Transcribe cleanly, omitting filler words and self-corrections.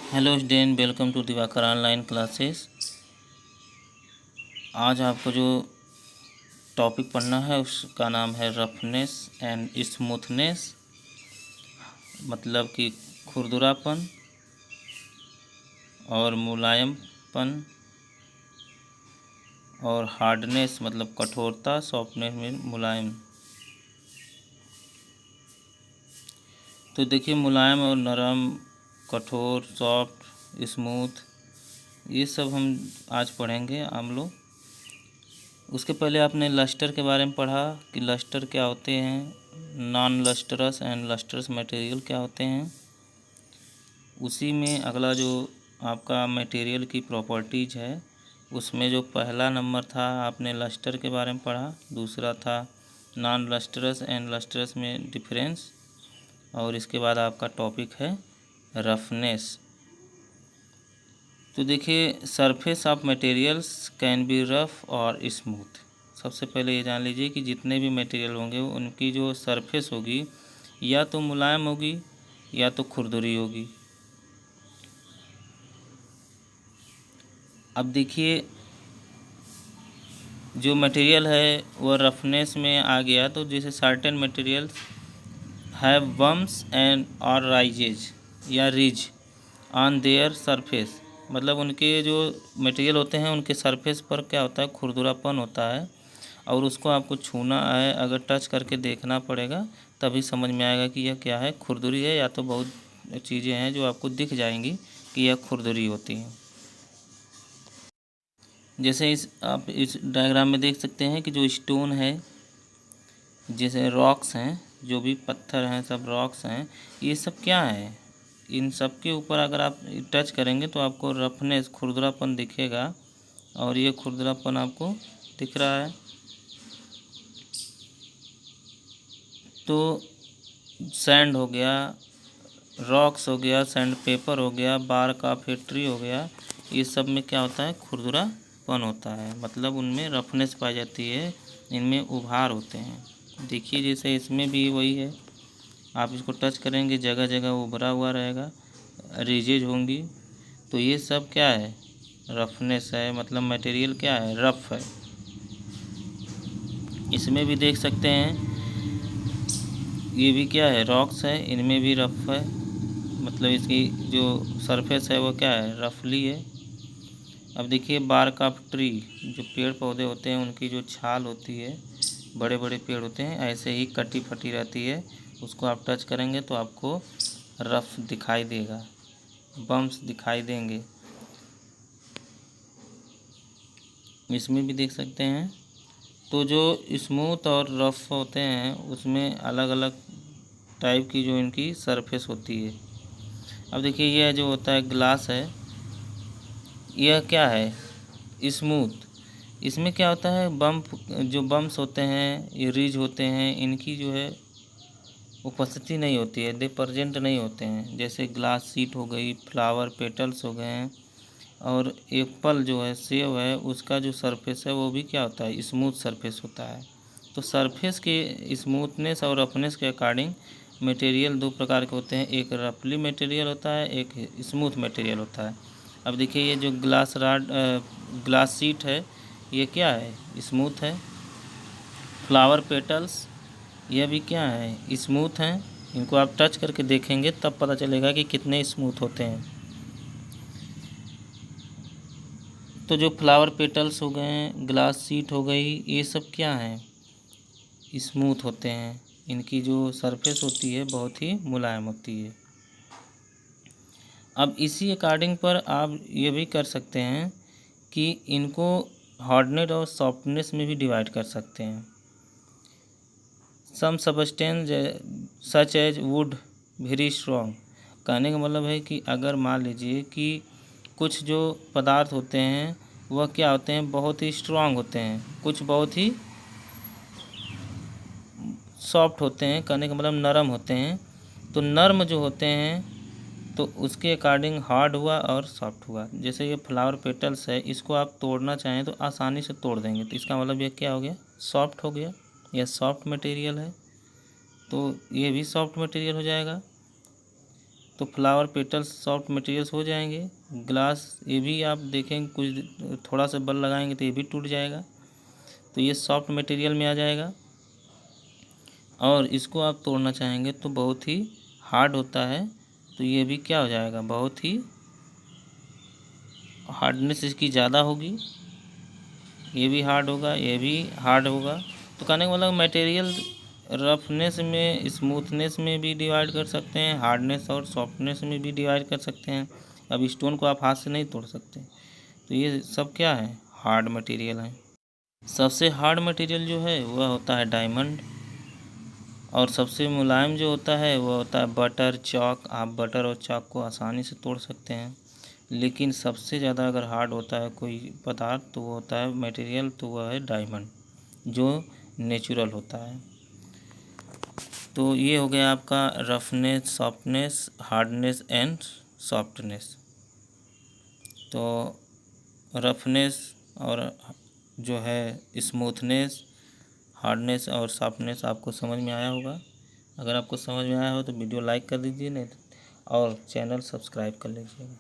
Hello student, welcome to Diwakar online classes. आज आपको जो टॉपिक पढ़ना है उसका नाम है रफनेस एंड स्मूथनेस, मतलब कि खुरदुरापन और मुलायमपन, और हार्डनेस मतलब कठोरता, सॉफ्टनेस में मुलायम। तो देखिए, मुलायम और नरम, कठोर, सॉफ्ट, स्मूथ, ये सब हम आज पढ़ेंगे हम लोग। उसके पहले आपने लस्टर के बारे में पढ़ा कि लस्टर क्या होते हैं, non lustrous and lustrous material क्या होते हैं। उसी में अगला जो आपका मटेरियल की प्रॉपर्टीज़ है, उसमें जो पहला नंबर था आपने लस्टर के बारे में पढ़ा, दूसरा था नॉन लस्टरस एंड लस्टरस में डिफरेंस, और इसके बाद आपका टॉपिक है रफनेस। तो देखिए, surface of materials can be rough और स्मूथ। सबसे पहले ये जान लीजिए कि जितने भी मटेरियल होंगे उनकी जो सरफेस होगी या तो मुलायम होगी या तो खुरदुरी होगी। अब देखिए, जो मटेरियल है वह रफनेस में आ गया, तो जैसे certain materials have bumps and और राइजेज या रिज ऑन देयर सरफेस, मतलब उनके जो मटेरियल होते हैं उनके सरफेस पर क्या होता है, खुरदुरापन होता है, और उसको आपको छूना है, अगर टच करके देखना पड़ेगा तभी समझ में आएगा कि यह क्या है, खुरदुरी है, या तो बहुत चीज़ें हैं जो आपको दिख जाएंगी कि यह खुरदुरी होती हैं। जैसे आप इस डायग्राम में देख सकते हैं कि जो स्टोन है, जैसे रॉक्स हैं, जो भी पत्थर हैं सब रॉक्स हैं, ये सब क्या है, इन सब के ऊपर अगर आप टच करेंगे तो आपको रफनेस, खुरदरापन दिखेगा, और ये खुरदरापन आपको दिख रहा है। तो सैंड हो गया, रॉक्स हो गया, सैंड पेपर हो गया, बार का फैक्ट्री हो गया, ये सब में क्या होता है, खुरदरापन होता है, मतलब उनमें रफनेस पाई जाती है, इनमें उभार होते हैं। देखिए, जैसे इसमें भी वही है, आप इसको टच करेंगे जगह जगह उभरा हुआ रहेगा, रिजेज होंगी, तो ये सब क्या है, रफनेस है, मतलब मटेरियल क्या है, रफ है। इसमें भी देख सकते हैं, ये भी क्या है, रॉक्स है, इनमें भी रफ है, मतलब इसकी जो सरफेस है वो क्या है, रफली है। अब देखिए, बार्क ऑफ ट्री, जो पेड़ पौधे होते हैं उनकी जो छाल होती है, बड़े बड़े पेड़ होते हैं ऐसे ही कटी फटी रहती है, उसको आप टच करेंगे तो आपको रफ दिखाई देगा, बम्प्स दिखाई देंगे। इसमें भी देख सकते हैं। तो जो स्मूथ और रफ होते हैं उसमें अलग अलग टाइप की जो इनकी सरफेस होती है। अब देखिए, यह जो होता है ग्लास है, यह क्या है, स्मूथ। इसमें क्या होता है, बम्प, जो बम्प्स होते हैं, ये रिज होते हैं, इनकी जो है उपस्थिति नहीं होती है, दे प्रेजेंट नहीं होते हैं। जैसे ग्लास सीट हो गई, फ्लावर पेटल्स हो गए हैं, और एप्पल जो है, सेब है, उसका जो सरफेस है वो भी क्या होता है, स्मूथ सरफेस होता है। तो सरफेस के स्मूथनेस और रफनेस के अकॉर्डिंग मटेरियल दो प्रकार के होते हैं, एक रफली मटेरियल होता है, एक स्मूथ मटेरियल होता है। अब देखिए, ये जो ग्लास सीट है, ये क्या है, स्मूथ है। फ्लावर पेटल्स, यह भी क्या है, स्मूथ हैं। इनको आप टच करके देखेंगे तब पता चलेगा कि कितने स्मूथ होते हैं। तो जो फ्लावर पेटल्स हो गए, ग्लास सीट हो गई, ये सब क्या हैं, स्मूथ होते हैं। इनकी जो सरफेस होती है बहुत ही मुलायम होती है। अब इसी अकॉर्डिंग पर आप ये भी कर सकते हैं कि इनको हार्डनेस और सॉफ्टनेस में भी डिवाइड कर सकते हैं। Some substance such as wood very strong, कहने का मतलब है कि अगर मान लीजिए कि कुछ जो पदार्थ होते हैं वह क्या होते हैं, बहुत ही स्ट्रॉन्ग होते हैं, कुछ बहुत ही सॉफ्ट होते हैं, कहने का मतलब नरम होते हैं। तो नर्म जो होते हैं तो उसके अकॉर्डिंग हार्ड हुआ और सॉफ्ट हुआ। जैसे ये फ्लावर पेटल्स है, इसको आप तोड़ना चाहें तो आसानी से तोड़ देंगे, तो इसका मतलब ये क्या हो गया, सॉफ्ट हो गया, यह सॉफ्ट मटेरियल है। तो ये भी सॉफ्ट मटेरियल हो जाएगा। तो फ्लावर पेटल्स सॉफ्ट मटेरियल्स हो जाएंगे। ग्लास ये भी आप देखेंगे कुछ थोड़ा सा बल लगाएंगे तो ये भी टूट जाएगा, तो ये सॉफ्ट मटेरियल में आ जाएगा। और इसको आप तोड़ना चाहेंगे तो बहुत ही हार्ड होता है, तो ये भी क्या हो जाएगा, बहुत ही हार्डनेस इसकी ज़्यादा होगी। ये भी हार्ड होगा, ये भी हार्ड होगा। तो कहने का मतलब मटेरियल रफनेस में, स्मूथनेस में भी डिवाइड कर सकते हैं, हार्डनेस और सॉफ्टनेस में भी डिवाइड कर सकते हैं। अब स्टोन को आप हाथ से नहीं तोड़ सकते, तो ये सब क्या है, हार्ड मटेरियल है। सबसे हार्ड मटेरियल जो है वह होता है डायमंड, और सबसे मुलायम जो होता है वह होता है बटर चॉक। आप बटर और चॉक को आसानी से तोड़ सकते हैं, लेकिन सबसे ज़्यादा अगर हार्ड होता है कोई पदार्थ तो वो होता है मटेरियल, तो वह है डायमंड, जो नेचुरल होता है। तो ये हो गया आपका roughness, softness, hardness and softness. तो रफनेस और जो है स्मूथनेस, हार्डनेस और सॉफ्टनेस आपको समझ में आया होगा। अगर आपको समझ में आया हो तो वीडियो लाइक कर दीजिए, नहीं और चैनल सब्सक्राइब कर लीजिएगा।